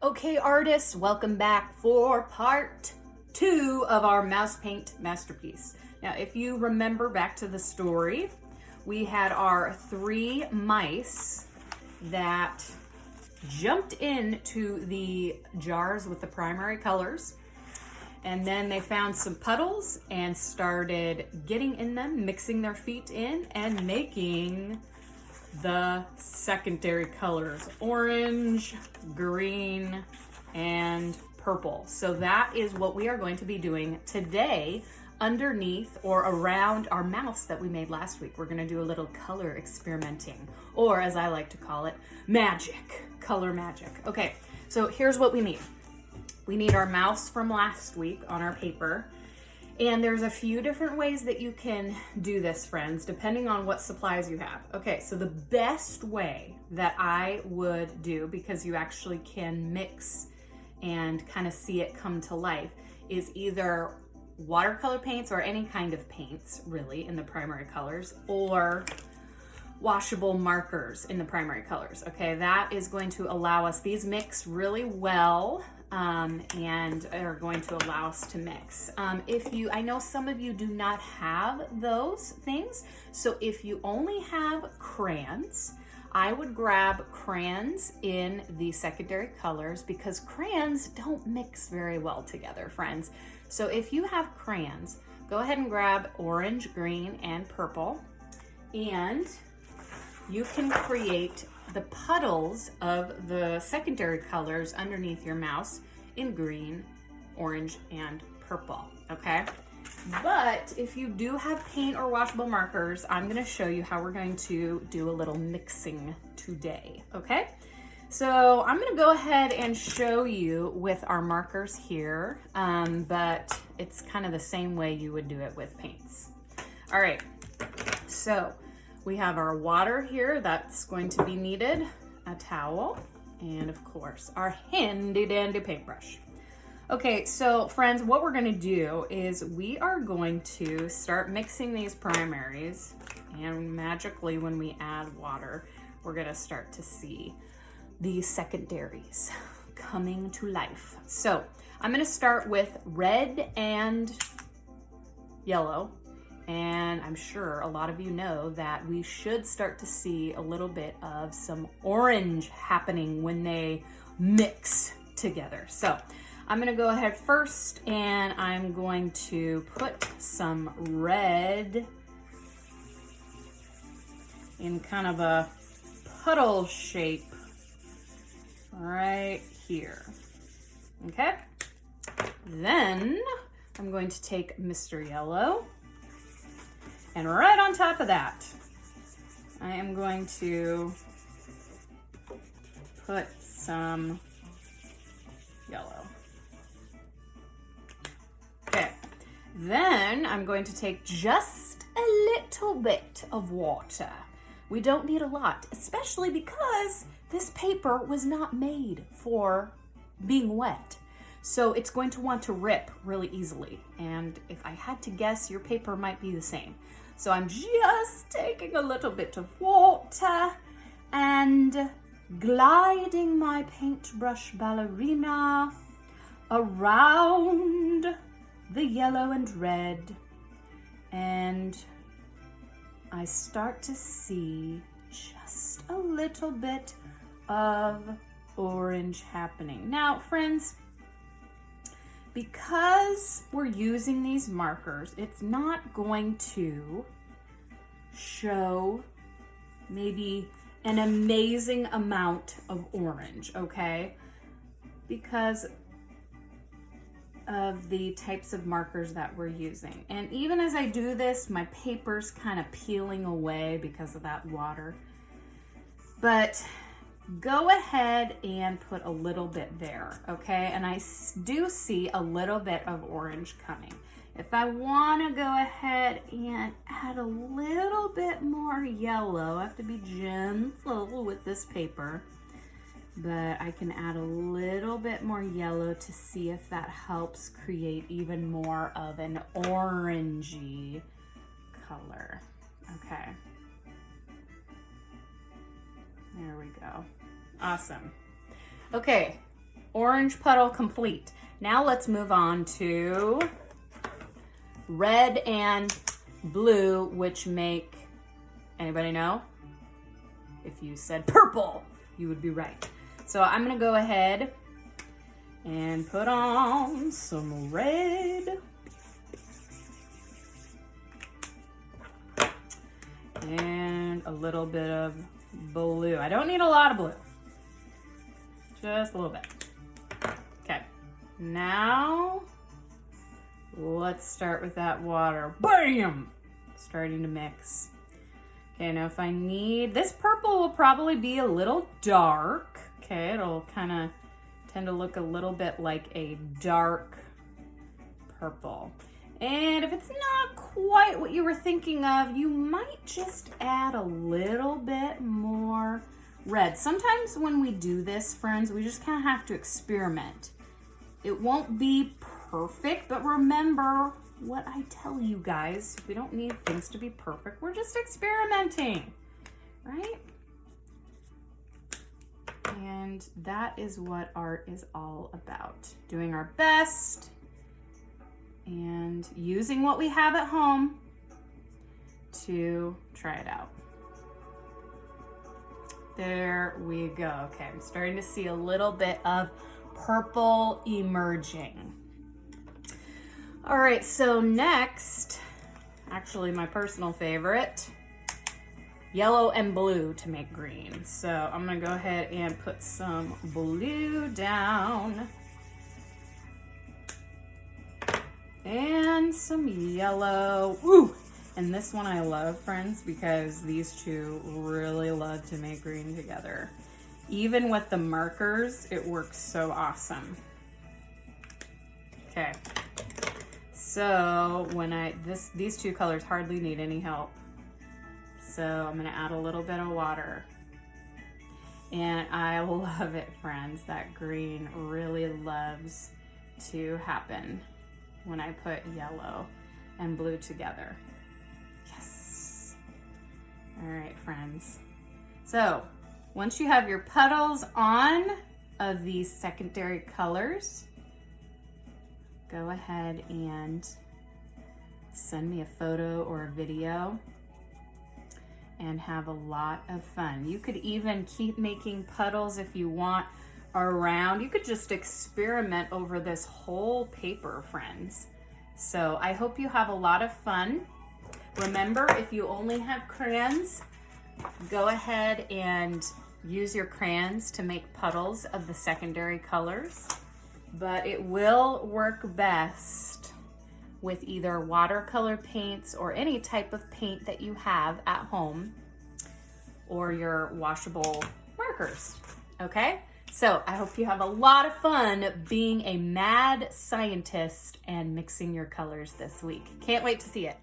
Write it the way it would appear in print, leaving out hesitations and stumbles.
Okay, artists, welcome back for part 2 of our mouse paint masterpiece. Now, if you remember back to the story, we had our 3 mice that jumped into the jars with the primary colors, and then they found some puddles and started getting in them, mixing their feet in, and making the secondary colors: orange, green, and purple. So that is what we are going to be doing today underneath or around our mouse that we made last week. We're going to do a little color experimenting, or as I like to call it, magic, color magic. Okay, so here's what we need. We need our mouse from last week on our paper. And there's a few different ways that you can do this, friends, depending on what supplies you have. Okay, so the best way that I would do, because you actually can mix and kind of see it come to life, is either watercolor paints or any kind of paints, really, in the primary colors, or washable markers in the primary colors. Okay, that is going to allow us, these mix really well, and are going to allow us to mix. I know some of you do not have those things, so if you only have crayons, I would grab crayons in the secondary colors, because crayons don't mix very well together, friends. So if you have crayons, go ahead and grab orange, green, and purple, and you can create the puddles of the secondary colors underneath your mouse in green, orange, and purple, okay? But if you do have paint or washable markers, I'm gonna show you how we're going to do a little mixing today, okay? So I'm gonna go ahead and show you with our markers here, but it's kind of the same way you would do it with paints. All right, so we have our water here that's going to be needed, a towel, and of course, our handy dandy paintbrush. Okay, so friends, what we're gonna do is we are going to start mixing these primaries, and magically when we add water, we're gonna start to see the secondaries coming to life. So I'm gonna start with red and yellow. And I'm sure a lot of you know that we should start to see a little bit of some orange happening when they mix together. So I'm gonna go ahead first, and I'm going to put some red in kind of a puddle shape right here. Okay? Then I'm going to take Mr. Yellow, and right on top of that, I am going to put some yellow. Okay, then I'm going to take just a little bit of water. We don't need a lot, especially because this paper was not made for being wet. So it's going to want to rip really easily. And if I had to guess, your paper might be the same. So I'm just taking a little bit of water and gliding my paintbrush ballerina around the yellow and red. And I start to see just a little bit of orange happening. Now, friends, because we're using these markers, it's not going to show maybe an amazing amount of orange, okay? Because of the types of markers that we're using. And even as I do this, my paper's kind of peeling away because of that water. But go ahead and put a little bit there, okay? And I do see a little bit of orange coming. If I want to go ahead and add a little bit more yellow, I have to be gentle with this paper, but I can add a little bit more yellow to see if that helps create even more of an orangey color. Okay. There we go. Awesome. Okay, orange puddle complete. Now let's move on to red and blue, which make, anybody know? If you said purple, you would be right. So I'm gonna go ahead and put on some red. And a little bit of blue. I don't need a lot of blue. Just a little bit. Okay. Now, let's start with that water. Bam! Starting to mix. Okay, now if I need, this purple will probably be a little dark. Okay, it'll kind of tend to look a little bit like a dark purple. And if it's not quite what you were thinking of, you might just add a little bit more red. Sometimes when we do this, friends, we just kind of have to experiment. It won't be perfect, but remember what I tell you guys. We don't need things to be perfect. We're just experimenting, right? And that is what art is all about. Doing our best and using what we have at home to try it out. There we go. Okay, I'm starting to see a little bit of purple emerging. All right, so next, actually my personal favorite, yellow and blue to make green. So I'm gonna go ahead and put some blue down. And some yellow. Ooh! And this one I love, friends, because these two really love to make green together. Even with the markers, it works so awesome. Okay. So when these two colors hardly need any help. So I'm gonna add a little bit of water. And I love it, friends. That green really loves to happen when I put yellow and blue together. Yes. All right, friends. So once you have your puddles on of these secondary colors, go ahead and send me a photo or a video and have a lot of fun. You could even keep making puddles if you want around. You could just experiment over this whole paper, friends. So I hope you have a lot of fun. Remember, if you only have crayons, go ahead and use your crayons to make puddles of the secondary colors, but it will work best with either watercolor paints or any type of paint that you have at home, or your washable markers, okay? So I hope you have a lot of fun being a mad scientist and mixing your colors this week. Can't wait to see it.